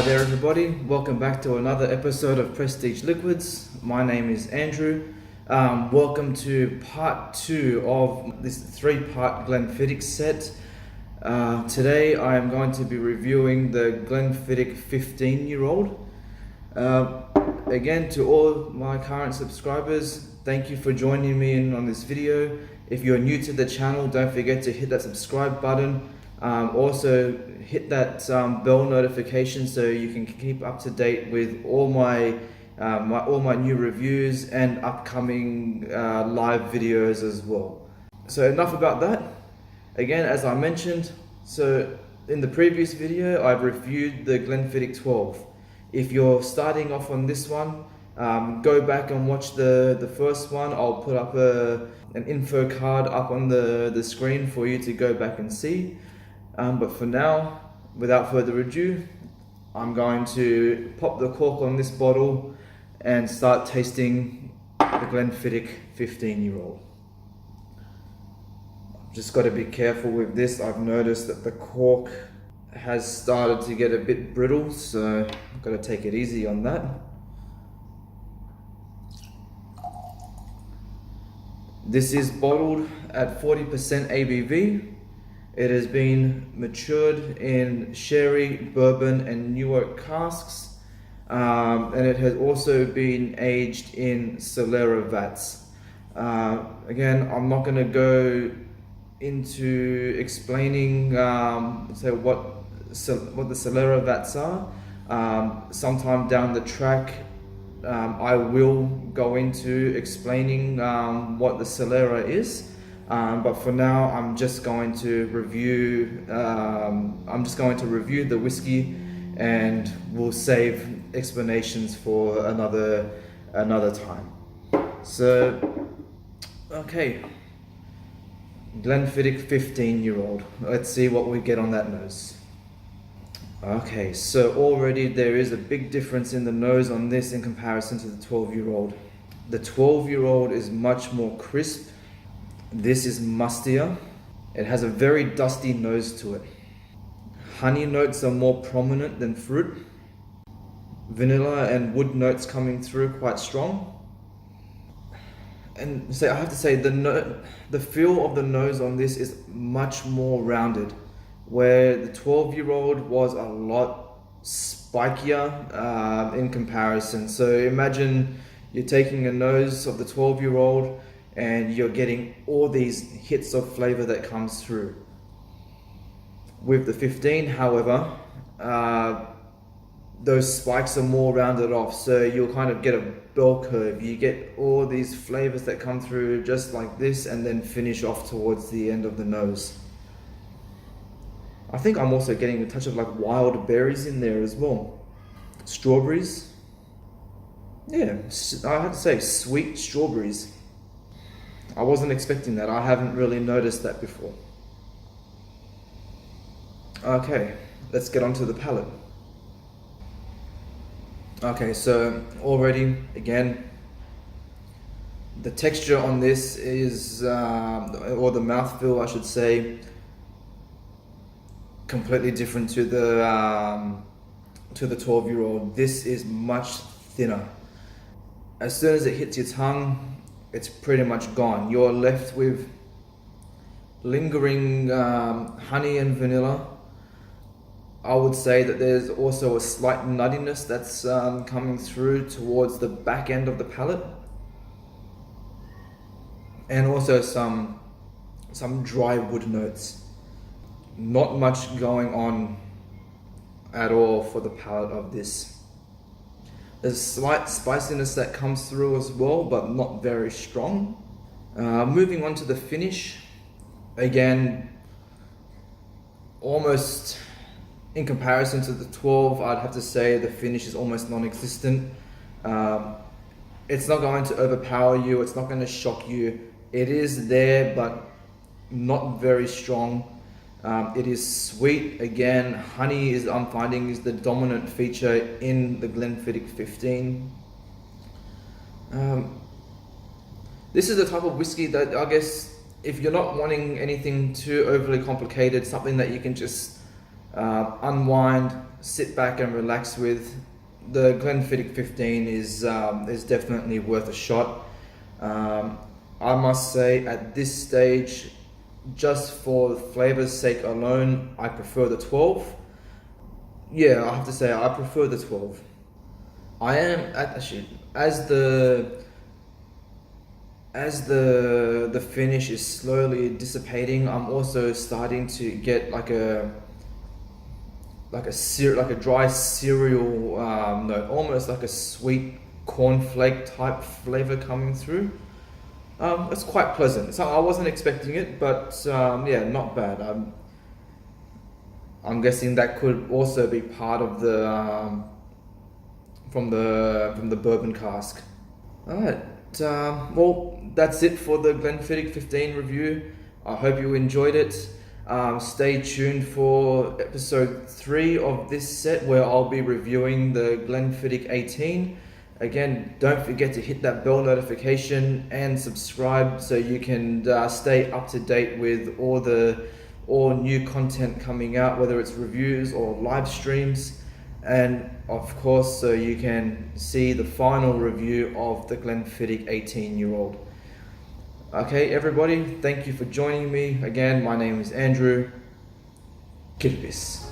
Hi there everybody, welcome back to another episode of Prestige Liquids. My name is Andrew. Welcome to part 2 of this 3-part Glenfiddich set. Today I am going to be reviewing the Glenfiddich 15-year-old. Again, to all my current subscribers, thank you for joining me in on this video. If you're new to the channel, don't forget to hit that subscribe button. Also hit that bell notification so you can keep up to date with all my new reviews and upcoming live videos as well. So enough about that. Again, as I mentioned, so in the previous video I've reviewed the Glenfiddich 12. If you're starting off on this one, go back and watch the first one. I'll put up an info card up on the screen for you to go back and see. But for now, without further ado, I'm going to pop the cork on this bottle and start tasting the Glenfiddich 15-year-old. Just got to be careful with this. I've noticed that the cork has started to get a bit brittle, so I've got to take it easy on that. This is bottled at 40% ABV. It has been matured in sherry, bourbon and New Oak casks, and it has also been aged in Solera vats. Again, I'm not going to go into explaining say what the Solera vats are. Sometime down the track I will go into explaining what the Solera is. But for now, I'm just going to review. The whiskey, and we'll save explanations for another time. So, okay, Glenfiddich 15-year-old. Let's see what we get on that nose. Okay, so already there is a big difference in the nose on this in comparison to the 12-year-old. The 12-year-old is much more crisp. This is mustier. It has a very dusty nose to it. Honey notes are more prominent than fruit. Vanilla and wood notes coming through quite strong. And so I have to say the feel of the nose on this is much more rounded, where the 12-year-old was a lot spikier in comparison. So imagine you're taking a nose of the 12-year-old and you're getting all these hits of flavor that comes through. With the 15, however, those spikes are more rounded off, so you'll kind of get a bell curve. You get all these flavors that come through just like this and then finish off towards the end of the nose. I think I'm also getting a touch of like wild berries in there as well. Strawberries. Yeah, I have to say sweet strawberries. I wasn't expecting that. I haven't really noticed that before. Okay, let's get onto the palate. Okay, so already, again, the texture on this is, or the mouthfeel I should say, completely different to the 12-year-old. This is much thinner. As soon as it hits your tongue, it's pretty much gone. You're left with lingering honey and vanilla. I would say that there's also a slight nuttiness that's coming through towards the back end of the palate, and also some dry wood notes. Not much going on at all for the palate of this. There's slight spiciness that comes through as well, but not very strong. Moving on to the finish, again, almost in comparison to the 12, I'd have to say the finish is almost non-existent. It's not going to overpower you, it's not going to shock you. It is there, but not very strong. It is sweet. Again, honey is, I'm finding, is the dominant feature in the Glenfiddich 15. This is the type of whiskey that I guess if you're not wanting anything too overly complicated, something that you can just unwind, sit back and relax with. The Glenfiddich15 is definitely worth a shot. I must say at this stage, just for flavor's sake alone, I prefer the 12. Yeah, I have to say I prefer the 12. I am actually, as the finish is slowly dissipating, I'm also starting to get like a dry cereal note, almost like a sweet cornflake type flavor coming through. It's quite pleasant. So I wasn't expecting it, but yeah, not bad. I'm guessing that could also be part of the from the bourbon cask. All right. Well, that's it for the Glenfiddich15 review. I hope you enjoyed it. Stay tuned for episode 3 of this set, where I'll be reviewing the Glenfiddich18. Again, don't forget to hit that bell notification and subscribe so you can stay up to date with all new content coming out, whether it's reviews or live streams, and of course so you can see the final review of the Glenfiddich 18-year-old. Okay, everybody, thank you for joining me. Again, my name is Andrew. Kilpis.